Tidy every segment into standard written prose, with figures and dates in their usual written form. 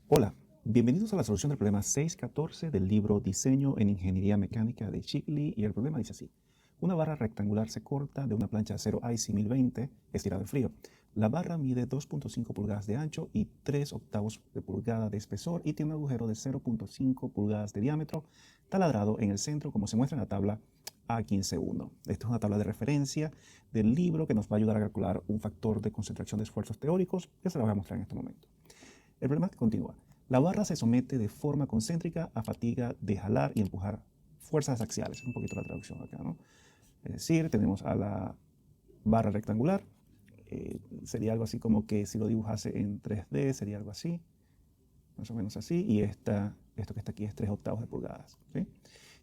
Hola, bienvenidos a la solución del problema 614 del libro Diseño en Ingeniería Mecánica de Shigley, y el problema dice así. Una barra rectangular se corta de una plancha de acero IC 1020 estirada en frío. La barra mide 2.5 pulgadas de ancho y 3 octavos de pulgada de espesor y tiene un agujero de 0.5 pulgadas de diámetro taladrado en el centro, como se muestra en la tabla A15.1. Esta es una tabla de referencia del libro que nos va a ayudar a calcular un factor de concentración de esfuerzos teóricos que se la voy a mostrar en este momento. El problema continúa. La barra se somete de forma concéntrica a fatiga de jalar y empujar fuerzas axiales. Un poquito la traducción acá, ¿no? Es decir, tenemos a la barra rectangular. Sería algo así como que si lo dibujase en 3D, sería algo así, más o menos así. Y esto que está aquí es 3 octavos de pulgadas, ¿sí?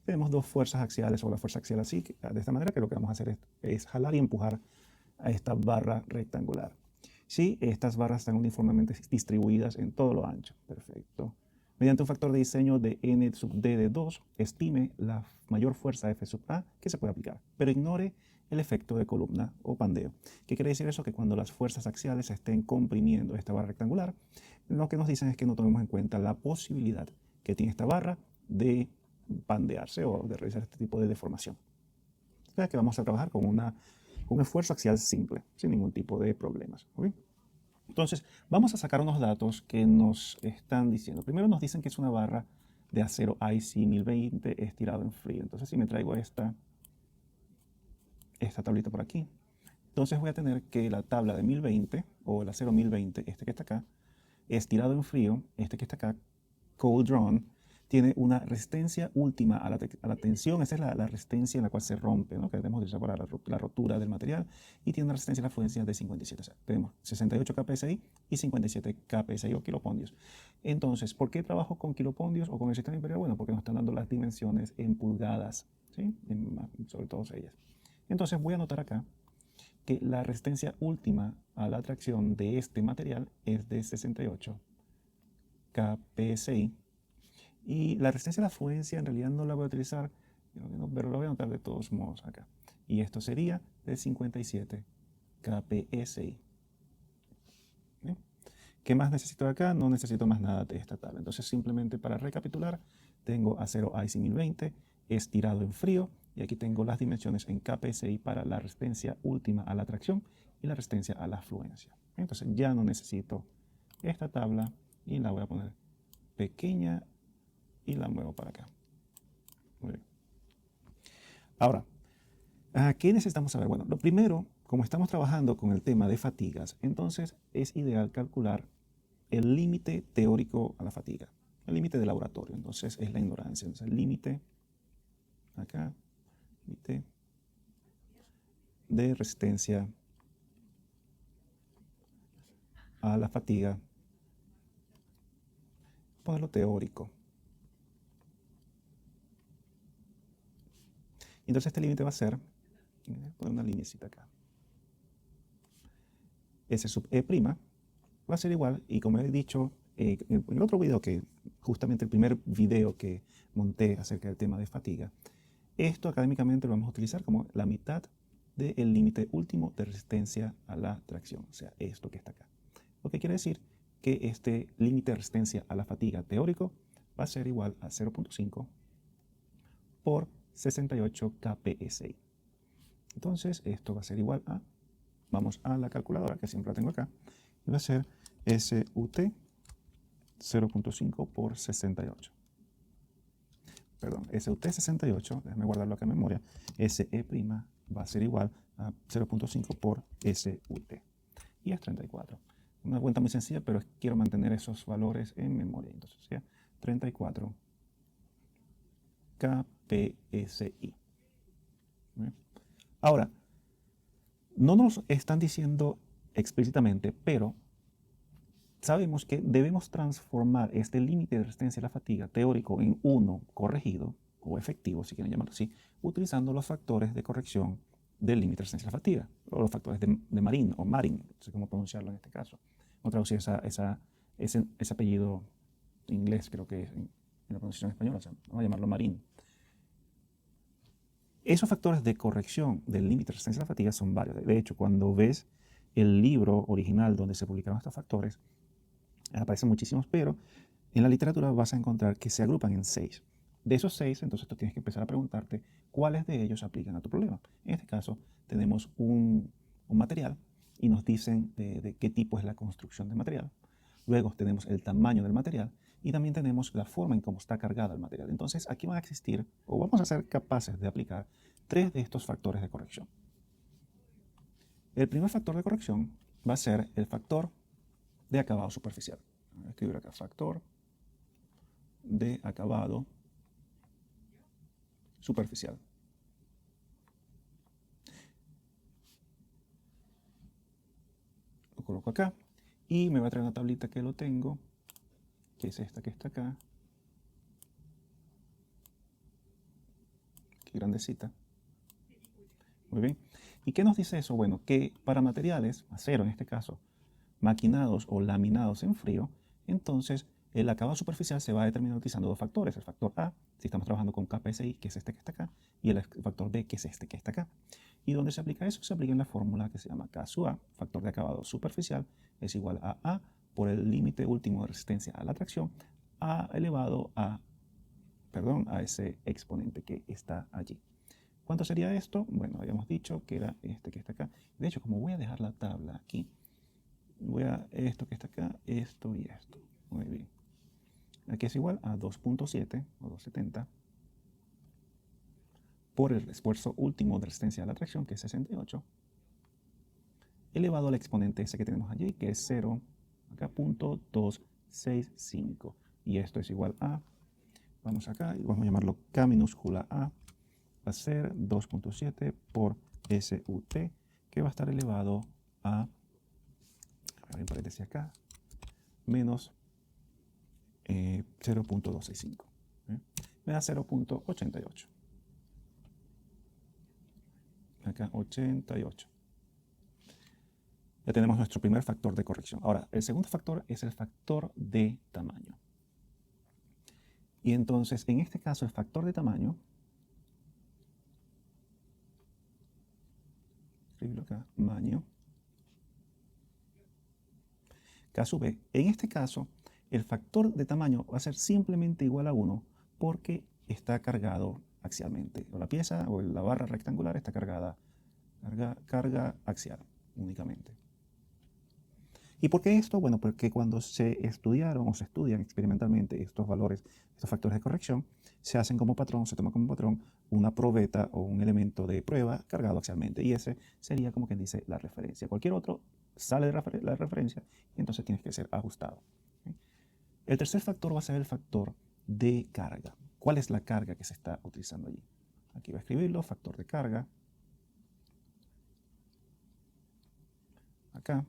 Tenemos dos fuerzas axiales o la fuerza axial así, de esta manera, que lo que vamos a hacer es jalar y empujar a esta barra rectangular. Sí, estas barras están uniformemente distribuidas en todo lo ancho. Perfecto. Mediante un factor de diseño de n sub d de 2, estime la mayor fuerza F sub A que se puede aplicar, pero ignore el efecto de columna o pandeo. ¿Qué quiere decir eso? Que cuando las fuerzas axiales estén comprimiendo esta barra rectangular, lo que nos dicen es que no tomemos en cuenta la posibilidad que tiene esta barra de pandearse o de realizar este tipo de deformación. O sea que vamos a trabajar con un esfuerzo axial simple, sin ningún tipo de problemas. ¿Okay? Entonces, vamos a sacar unos datos que nos están diciendo. Primero nos dicen que es una barra de acero IC 1020 estirado en frío. Entonces, si me traigo esta tablita por aquí, entonces voy a tener que la tabla de 1020, o el acero 1020, este que está acá, estirado en frío, este que está acá, cold drawn, tiene una resistencia última a la tensión. Esa es la resistencia en la cual se rompe, ¿no? Que debemos utilizar para la rotura del material, y tiene una resistencia a la fluencia de 57. O sea, tenemos 68 kPSI y 57 kPSI o kilopondios. Entonces, ¿por qué trabajo con kilopondios o con el sistema imperial? Bueno, porque nos están dando las dimensiones en pulgadas, ¿sí? Sobre todas ellas. Entonces voy a anotar acá que la resistencia última a la tracción de este material es de 68 kPSI. Y la resistencia a la fluencia en realidad no la voy a utilizar, pero la voy a anotar de todos modos acá. Y esto sería de 57 kPSI. ¿Bien? ¿Qué más necesito de acá? No necesito más nada de esta tabla. Entonces, simplemente para recapitular, tengo acero IC 1020 estirado en frío, y aquí tengo las dimensiones en kPSI para la resistencia última a la tracción y la resistencia a la fluencia. Entonces ya no necesito esta tabla y la voy a poner pequeña y la muevo para acá. Muy bien. Ahora, ¿qué necesitamos saber? Bueno, lo primero, como estamos trabajando con el tema de fatigas, entonces es ideal calcular el límite teórico a la fatiga, el límite de laboratorio. Entonces es la ignorancia. Entonces el límite, acá, límite de resistencia a la fatiga, ponerlo teórico. Entonces este límite va a ser, poner una linecita acá, S sub E' va a ser igual, y como he dicho en el otro video, que justamente el primer video que monté acerca del tema de fatiga, esto académicamente lo vamos a utilizar como la mitad del límite último de resistencia a la tracción, o sea, esto que está acá. Lo que quiere decir que este límite de resistencia a la fatiga teórico va a ser igual a 0.5 por 68 kPSI. Entonces, esto va a ser igual a, vamos a la calculadora, que siempre la tengo acá, y va a ser SUT 0.5 por 68. Perdón, SUT 68, déjame guardarlo acá en memoria, SE' va a ser igual a 0.5 por SUT. Y es 34. Una cuenta muy sencilla, pero quiero mantener esos valores en memoria. Entonces, sería 34 kPSI. Ahora, no nos están diciendo explícitamente, pero sabemos que debemos transformar este límite de resistencia a la fatiga teórico en uno corregido, o efectivo, si quieren llamarlo así, utilizando los factores de corrección del límite de resistencia a la fatiga, o los factores de Marin, o Marin, no sé cómo pronunciarlo en este caso. Vamos a traducir ese apellido inglés, creo que es en la pronunciación española, o sea, vamos a llamarlo Marin. Esos factores de corrección del límite de resistencia a la fatiga son varios. De hecho, cuando ves el libro original donde se publicaron estos factores, aparecen muchísimos, pero En la literatura vas a encontrar que se agrupan en 6. De esos 6, entonces tú tienes que empezar a preguntarte cuáles de ellos aplican a tu problema. En este caso, tenemos un material y nos dicen de qué tipo es la construcción del material. Luego tenemos el tamaño del material y también tenemos la forma en cómo está cargado el material. Entonces aquí van a existir, o vamos a ser capaces de aplicar, 3 de estos factores de corrección. El primer factor de corrección va a ser el factor de acabado superficial. Voy a escribir acá factor de acabado superficial. Lo coloco acá y me va a traer una tablita que lo tengo, que es esta que está acá. Qué grandecita. Muy bien. ¿Y qué nos dice eso? Bueno, que para materiales, acero en este caso, maquinados o laminados en frío, entonces el acabado superficial se va a determinar utilizando 2 factores. El factor A, si estamos trabajando con KPSI, que es este que está acá, y el factor B, que es este que está acá. ¿Y dónde se aplica eso? Se aplica en la fórmula que se llama K sub A, factor de acabado superficial, es igual a A por el límite último de resistencia a la tracción, A elevado a, a ese exponente que está allí. ¿Cuánto sería esto? Bueno, habíamos dicho que era este que está acá. De hecho, como voy a dejar la tabla aquí, voy a esto que está acá, esto y esto. Muy bien. Aquí es igual a 2.7 o 270 por el esfuerzo último de resistencia a la tracción, que es 68, elevado al exponente ese que tenemos allí, que es 0, acá, punto 265. Y esto es igual a, vamos acá y vamos a llamarlo K minúscula A, va a ser 2.7 por SUT, que va a estar elevado a, en paréntesis acá, menos 0.265. Me da 0.88. Acá 88. Ya tenemos nuestro primer factor de corrección. Ahora, el segundo factor es el factor de tamaño. Y entonces, en este caso, el factor de tamaño, escribirlo acá, tamaño, K sub B. En este caso, el factor de tamaño va a ser simplemente igual a 1 porque está cargado axialmente. O la pieza o la barra rectangular está cargada, carga axial únicamente. ¿Y por qué esto? Bueno, porque cuando se estudiaron o se estudian experimentalmente estos valores, estos factores de corrección, se hacen como patrón, se toma como patrón una probeta o un elemento de prueba cargado axialmente. Y ese sería como quien dice la referencia. Cualquier otro sale de la referencia y entonces tiene que ser ajustado. ¿Sí? El tercer factor va a ser el factor de carga. ¿Cuál es la carga que se está utilizando allí? Aquí va a escribirlo, factor de carga. Acá.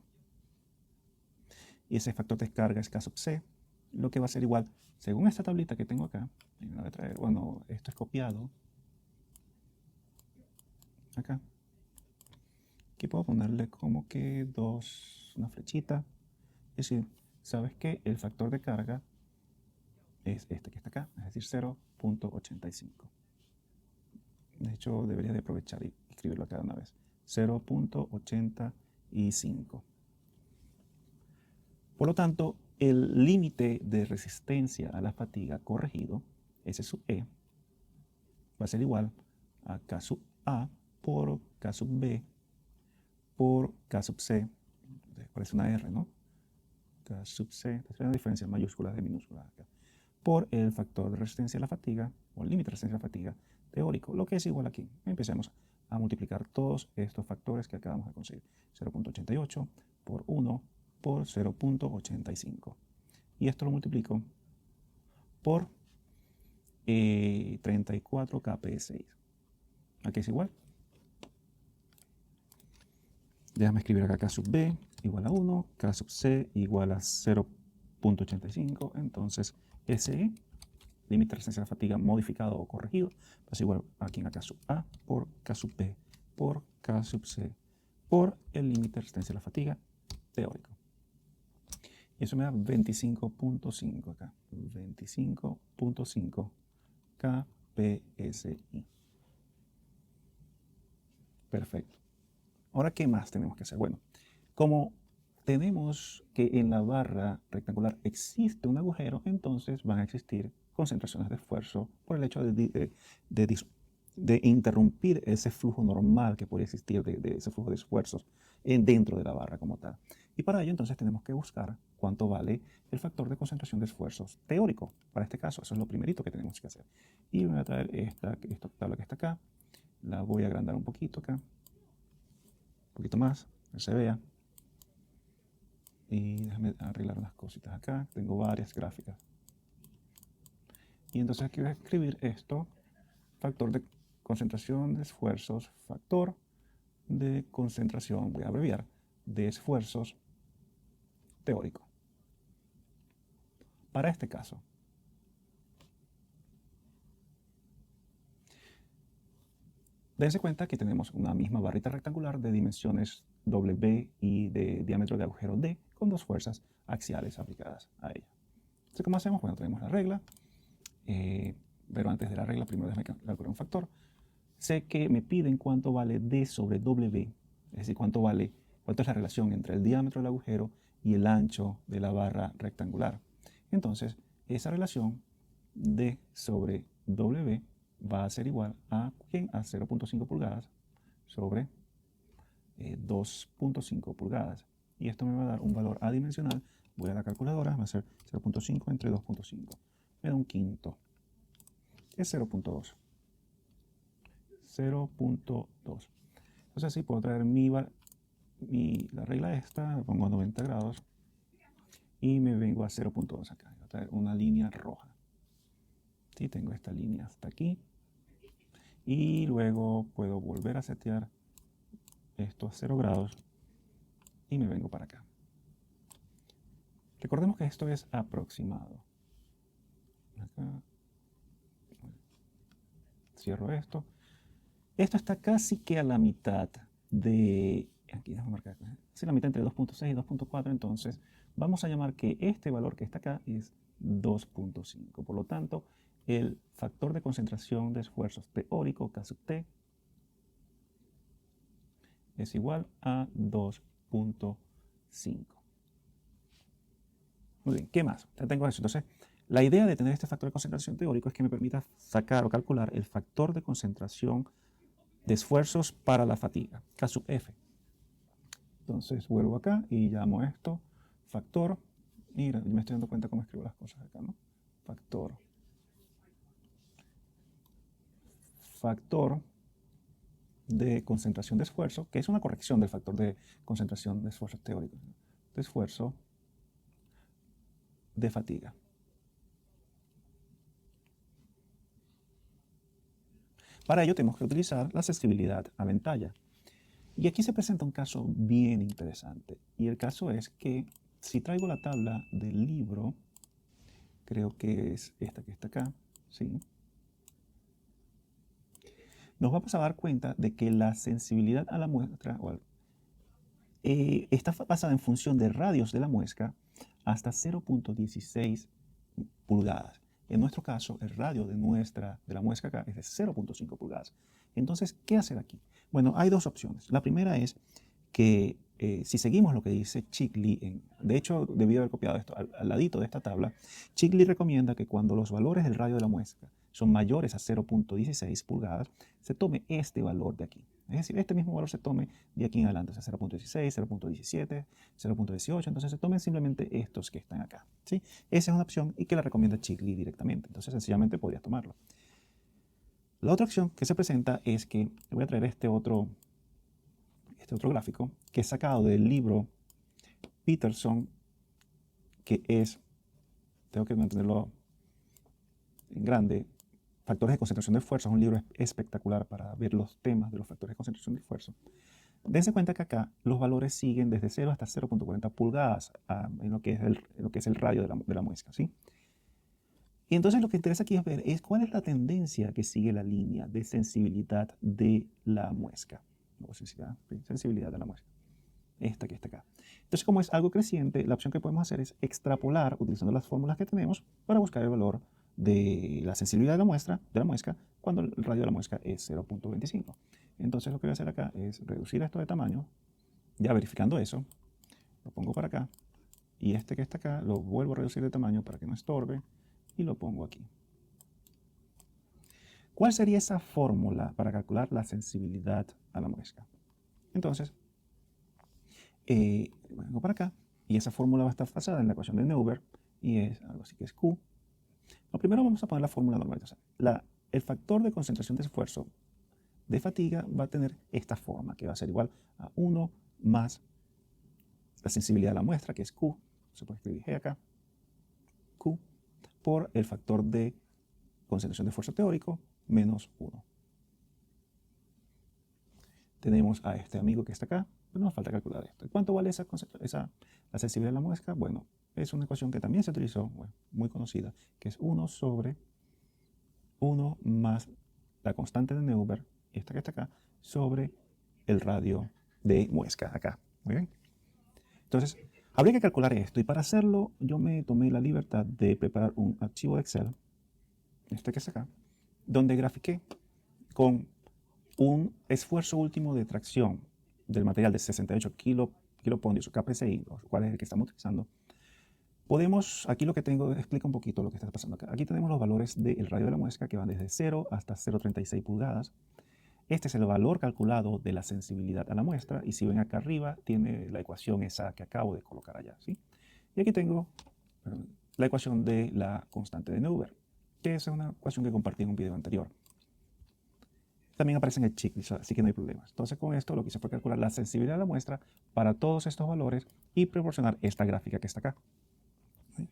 Y ese factor de carga es K sub C, lo que va a ser igual, según esta tablita que tengo acá, me voy a traer, bueno, esto es copiado, acá, aquí puedo ponerle como que una flechita, es decir, ¿sabes qué? El factor de carga es este que está acá, es decir, 0.85. De hecho, debería de aprovechar y escribirlo acá de una vez, 0.85. Por lo tanto, el límite de resistencia a la fatiga corregido, S sub E, va a ser igual a K sub A por K sub B por K sub C. Parece una R, ¿no? K sub C, es una diferencia mayúsculas de minúsculas acá. Por el factor de resistencia a la fatiga, o el límite de resistencia a la fatiga teórico, lo que es igual aquí. Empecemos a multiplicar todos estos factores que acabamos de conseguir. 0.88 por 1 por 0.85. Y esto lo multiplico por 34 kPa6. Aquí es igual. Déjame escribir acá K sub B igual a 1, K sub C igual a 0.85. Entonces, SE, límite de resistencia a la fatiga modificado o corregido, va a ser igual aquí en K sub A por K sub B por K sub C por el límite de resistencia a la fatiga teórico. Y eso me da 25.5 acá. 25.5 kPSI. Perfecto. Ahora, ¿qué más tenemos que hacer? Bueno, como tenemos que en la barra rectangular existe un agujero, entonces van a existir concentraciones de esfuerzo por el hecho de interrumpir ese flujo normal que puede existir de ese flujo de esfuerzos dentro de la barra como tal. Y para ello entonces tenemos que buscar cuánto vale el factor de concentración de esfuerzos teórico. Para este caso, eso es lo primerito que tenemos que hacer. Y voy a traer esta tabla que está acá, la voy a agrandar un poquito acá, un poquito más, que se vea. Y déjame arreglar unas cositas acá, tengo varias gráficas. Y entonces aquí voy a escribir esto, factor de concentración de esfuerzos, factor de concentración, voy a abreviar, de esfuerzos teórico. Para este caso, dense cuenta que tenemos una misma barrita rectangular de dimensiones W y de diámetro de agujero D con dos fuerzas axiales aplicadas a ella. Entonces, ¿cómo hacemos? Bueno, tenemos la regla, pero antes de la regla primero déjame calcular un factor. Sé que me piden cuánto vale D sobre W, es decir, cuánto es la relación entre el diámetro del agujero y el ancho de la barra rectangular. Entonces, esa relación D sobre W va a ser igual a 0.5 pulgadas sobre 2.5 pulgadas. Y esto me va a dar un valor adimensional. Voy a la calculadora, va a ser 0.5 entre 2.5. Me da un quinto. Es 0.2. 0.2. Entonces así puedo traer la regla esta, pongo 90 grados y me vengo a 0.2 acá. Voy a traer una línea roja. ¿Sí? Tengo esta línea hasta aquí. Y luego puedo volver a setear esto a 0 grados y me vengo para acá. Recordemos que esto es aproximado. Acá. Cierro esto. Esto está casi que a la mitad de... Aquí déjame marcar. Sí, la mitad entre 2.6 y 2.4. Entonces vamos a llamar que este valor que está acá es 2.5. Por lo tanto, el factor de concentración de esfuerzos teórico, K sub T, es igual a 2.5. Muy bien, ¿qué más? Ya tengo eso. Entonces, la idea de tener este factor de concentración teórico es que me permita sacar o calcular el factor de concentración de esfuerzos para la fatiga, K sub F. Entonces, vuelvo acá y llamo esto factor. Mira, me estoy dando cuenta cómo escribo las cosas acá, ¿no? Factor de concentración de esfuerzo, que es una corrección del factor de concentración de esfuerzos teóricos, ¿no? De esfuerzo de fatiga. Para ello tenemos que utilizar la sensibilidad a ventalla. Y aquí se presenta un caso bien interesante. Y el caso es que si traigo la tabla del libro, creo que es esta que está acá, ¿sí? Nos vamos a dar cuenta de que la sensibilidad a la muestra está basada en función de radios de la muesca hasta 0.16 pulgadas. En nuestro caso, el radio de la muesca acá es de 0.5 pulgadas. Entonces, ¿qué hacer aquí? Bueno, hay dos opciones. La primera es que si seguimos lo que dice Chicli, de hecho, debí haber copiado esto al ladito de esta tabla, Chicli recomienda que cuando los valores del radio de la muesca son mayores a 0.16 pulgadas, se tome este valor de aquí. Es decir, este mismo valor se tome de aquí en adelante, o sea, 0.16, 0.17, 0.18, entonces se tomen simplemente estos que están acá, ¿sí? Esa es una opción y que la recomienda Chicli directamente, entonces sencillamente podrías tomarlo. La otra opción que se presenta es que voy a traer este otro gráfico que es sacado del libro Peterson, que es, tengo que mantenerlo en grande, Factores de concentración de esfuerzo. Es un libro espectacular para ver los temas de los factores de concentración de esfuerzo. Dense cuenta que acá los valores siguen desde 0 hasta 0.40 pulgadas en lo que es el radio de la muesca, ¿sí? Y entonces lo que interesa aquí es ver cuál es la tendencia que sigue la línea de sensibilidad de la muesca. Sensibilidad de la muesca. Esta que está acá. Entonces, como es algo creciente, la opción que podemos hacer es extrapolar utilizando las fórmulas que tenemos para buscar el valor de la sensibilidad de la muesca cuando el radio de la muesca es 0.25. Entonces lo que voy a hacer acá es reducir esto de tamaño, ya verificando eso, lo pongo para acá, y este que está acá lo vuelvo a reducir de tamaño para que no estorbe, y lo pongo aquí. ¿Cuál sería esa fórmula para calcular la sensibilidad a la muesca? Entonces, vengo para acá, y esa fórmula va a estar basada en la ecuación de Neuberg, y es algo así que es Q. Lo primero vamos a poner la fórmula normal. O sea, el factor de concentración de esfuerzo de fatiga va a tener esta forma, que va a ser igual a 1 más la sensibilidad de la muestra, que es Q, se puede escribir G acá, Q, por el factor de concentración de esfuerzo teórico, menos 1. Tenemos a este amigo que está acá, pero nos falta calcular esto. ¿Cuánto vale la sensibilidad de la muesca? Bueno, es una ecuación que también se utilizó, bueno, muy conocida, que es 1 sobre 1 más la constante de Neuberg, esta que está acá, sobre el radio de muesca acá. Muy bien. Entonces, habría que calcular esto, y para hacerlo yo me tomé la libertad de preparar un archivo de Excel, este que está acá, donde grafiqué con un esfuerzo último de tracción del material de 68 kilopondios o kPSI, cuál es el que estamos utilizando. Aquí lo que tengo explica un poquito lo que está pasando acá. Aquí tenemos los valores del radio de la muesca que van desde 0 hasta 0,36 pulgadas. Este es el valor calculado de la sensibilidad a la muestra, y si ven acá arriba tiene la ecuación esa que acabo de colocar allá, ¿sí? Y aquí tengo la ecuación de la constante de Neuberg, que es una ecuación que compartí en un video anterior. También aparece en el checklist, así que no hay problemas. Entonces con esto lo que hice fue calcular la sensibilidad de la muestra para todos estos valores y proporcionar esta gráfica que está acá. ¿Sí?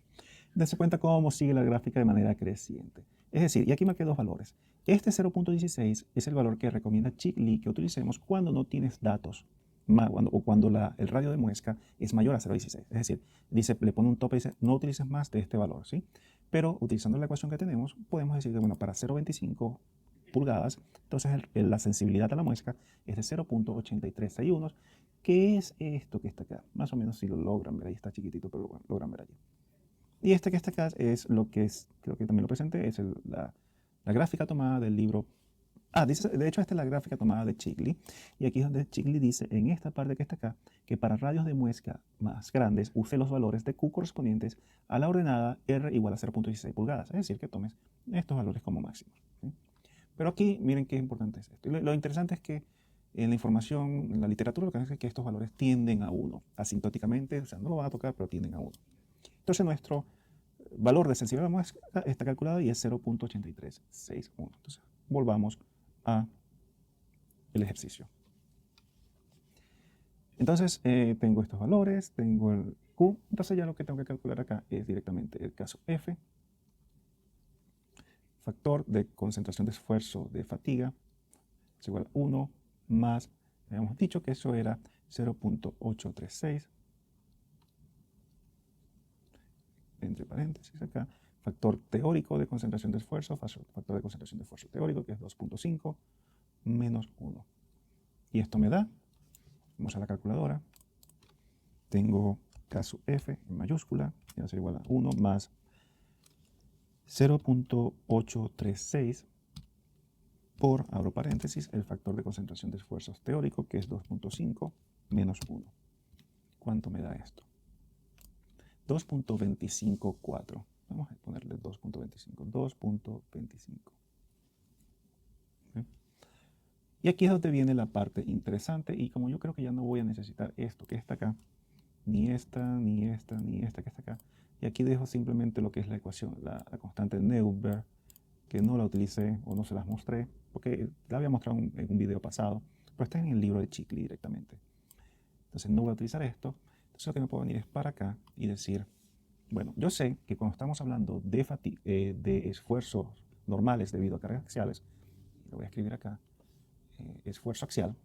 Dense cuenta cómo sigue la gráfica de manera creciente. Es decir, y aquí marqué dos valores. Este 0.16 es el valor que recomienda Chicli que utilicemos cuando no tienes datos o cuando el radio de muesca es mayor a 0.16. Es decir, le pone un tope y dice no utilices más de este valor, ¿sí? Pero utilizando la ecuación que tenemos, podemos decir que bueno, para 0.25 pulgadas, entonces la sensibilidad a la muesca es de 0.8361, que es esto que está acá. Más o menos si lo logran ver, ahí está chiquitito, pero bueno, logran ver allí. Y este que está acá es lo que es, creo que también lo presenté, es la gráfica tomada del libro. De hecho, esta es la gráfica tomada de Chicli. Y aquí es donde Chicli dice, en esta parte que está acá, que para radios de muesca más grandes, use los valores de Q correspondientes a la ordenada R igual a 0.16 pulgadas. Es decir, que tomes estos valores como máximos, ¿sí? Pero aquí, miren qué importante es esto. Lo interesante es que en la información, en la literatura, lo que hace es que estos valores tienden a 1, asintóticamente, o sea, no lo van a tocar, pero tienden a 1. Entonces nuestro valor de sensibilidad a la muesca está calculado y es 0.8361. Entonces volvamos a el ejercicio. Entonces tengo estos valores, tengo el Q, entonces ya lo que tengo que calcular acá es directamente el caso F, factor de concentración de esfuerzo de fatiga, es igual a 1 más, habíamos dicho que eso era 0.836, entre paréntesis acá, factor teórico de concentración de esfuerzo, factor de concentración de esfuerzo teórico, que es 2.5 menos 1. Y esto me da, vamos a la calculadora, tengo caso F en mayúscula, que va a ser igual a 1 más 0.836 por, abro paréntesis, el factor de concentración de esfuerzos teórico, que es 2.5 menos 1. ¿Cuánto me da esto? 2.254. Vamos a ponerle 2.25. 2.25. ¿Sí? Y aquí es donde viene la parte interesante, y como yo creo que ya no voy a necesitar esto que está acá, ni esta, ni esta, ni esta que está acá, y aquí dejo simplemente lo que es la ecuación, la constante de Neuberg, que no la utilicé o no se las mostré, porque la había mostrado en un video pasado, pero está en el libro de Chicli directamente. Entonces no voy a utilizar esto. Entonces lo que me puedo venir es para acá y decir, bueno, yo sé que cuando estamos hablando de esfuerzos normales debido a cargas axiales, lo voy a escribir acá, esfuerzo axial,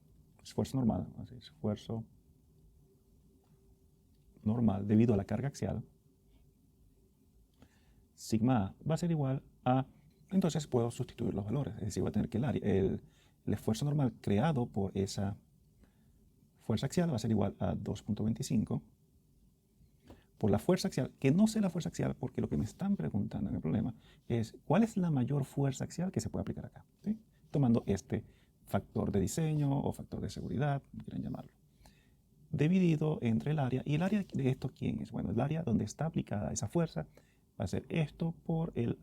esfuerzo normal, esfuerzo normal debido a la carga axial, sigma A va a ser igual a, entonces puedo sustituir los valores, es decir, voy a tener que el esfuerzo normal creado por esa fuerza axial va a ser igual a 2.25 por la fuerza axial, que no sé la fuerza axial porque lo que me están preguntando en el problema es cuál es la mayor fuerza axial que se puede aplicar acá, ¿sí? Tomando este factor de diseño o factor de seguridad, como quieran llamarlo. dividido entre el área. ¿Y el área de esto quién es? Bueno, el área donde está aplicada esa fuerza va a ser esto por el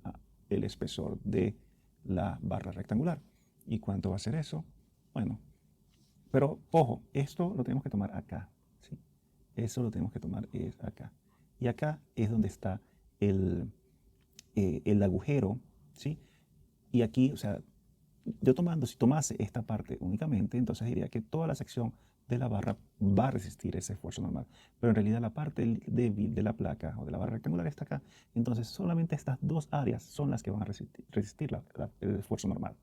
espesor de la barra rectangular. ¿Y cuánto va a ser eso? Bueno, pero ojo, esto lo tenemos que tomar acá, ¿sí? Eso lo tenemos que tomar es acá. Y acá es donde está el agujero, ¿sí? Y aquí, o sea, si tomase esta parte únicamente, entonces diría que toda la sección de la barra va a resistir ese esfuerzo normal. Pero en realidad la parte débil de la placa o de la barra rectangular está acá. Entonces solamente estas dos áreas son las que van a resistir el esfuerzo normal.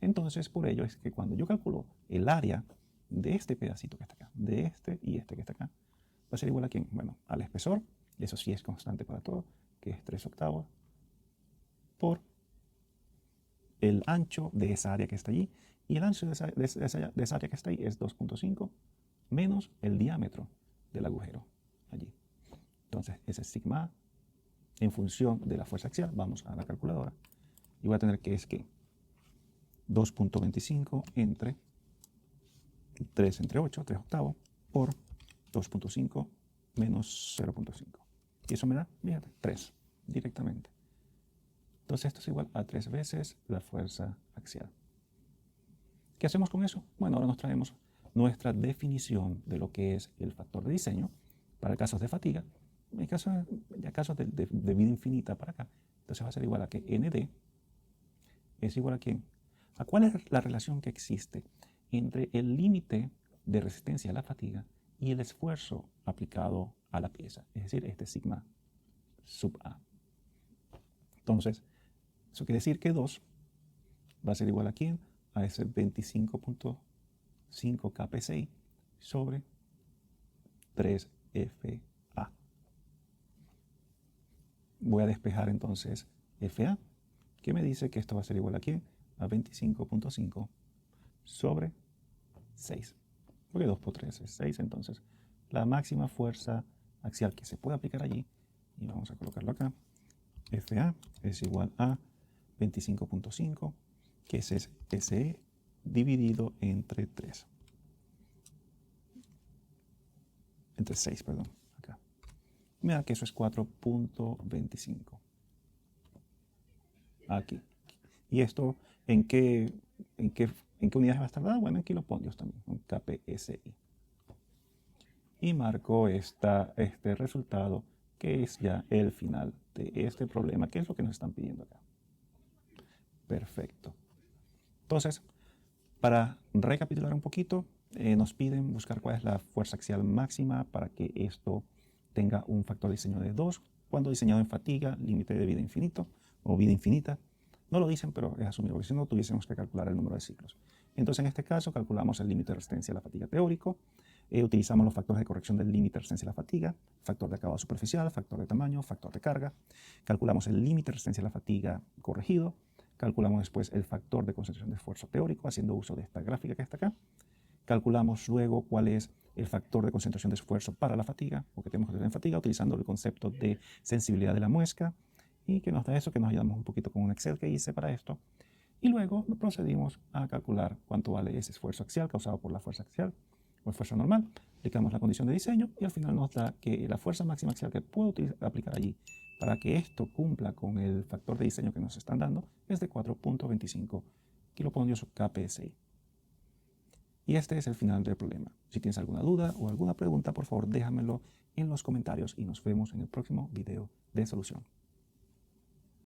Entonces por ello es que cuando yo calculo el área de este pedacito que está acá, de este y este que está acá, va a ser igual a quién? Bueno, al espesor, y eso sí es constante para todo, que es 3/8 por el ancho de esa área que está allí. Y el ancho de esa área que está ahí es 2.5 menos el diámetro del agujero allí. Entonces, ese es sigma A en función de la fuerza axial. Vamos a la calculadora. Y voy a tener que es que 2.25 entre 3 entre 8, 3/8, por 2.5 menos 0.5. Y eso me da, fíjate, 3 directamente. Entonces esto es igual a 3 veces la fuerza axial. ¿Qué hacemos con eso? Bueno, ahora nos traemos nuestra definición de lo que es el factor de diseño para casos de fatiga. En casos de vida infinita para acá. Entonces va a ser igual a que ND es igual a ¿quién? ¿A cuál es la relación que existe entre el límite de resistencia a la fatiga y el esfuerzo aplicado a la pieza? Es decir, este sigma sub A. Entonces, eso quiere decir que 2 va a ser igual a ¿quién? A ese 25.5 kPSI sobre 3FA. Voy a despejar entonces FA, que me dice que esto va a ser igual a ¿quién? A 25.5 sobre 6. Porque 2 por 3 es 6, entonces la máxima fuerza axial que se puede aplicar allí, y vamos a colocarlo acá, FA es igual a 25.5, que ese es SE dividido entre 3. Entre 6, perdón, acá. Me da que eso es 4.25. Aquí. ¿Y esto en qué unidades va a estar dado? Bueno, en kilopondios también, un kPSI. Y marco este resultado, que es ya el final de este problema, que es lo que nos están pidiendo acá. Perfecto. Entonces, para recapitular un poquito, nos piden buscar cuál es la fuerza axial máxima para que esto tenga un factor de diseño de 2, cuando diseñado en fatiga, límite de vida infinito o vida infinita. No lo dicen, pero es asumido, porque si no tuviésemos que calcular el número de ciclos. Entonces, en este caso, calculamos el límite de resistencia a la fatiga teórico, utilizamos los factores de corrección del límite de resistencia a la fatiga, factor de acabado superficial, factor de tamaño, factor de carga, calculamos el límite de resistencia a la fatiga corregido, calculamos después el factor de concentración de esfuerzo teórico haciendo uso de esta gráfica que está acá. Calculamos luego cuál es el factor de concentración de esfuerzo para la fatiga, o que tenemos que tener en fatiga, utilizando el concepto de sensibilidad de la muesca, y que nos da eso, que nos ayudamos un poquito con un Excel que hice para esto. Y luego procedimos a calcular cuánto vale ese esfuerzo axial causado por la fuerza axial o esfuerzo normal. Aplicamos la condición de diseño y al final nos da que la fuerza máxima axial que puedo aplicar allí para que esto cumpla con el factor de diseño que nos están dando es de 4.25 kilopondrios kPSI. Y este es el final del problema. Si tienes alguna duda o alguna pregunta, por favor déjamelo en los comentarios y nos vemos en el próximo video de solución.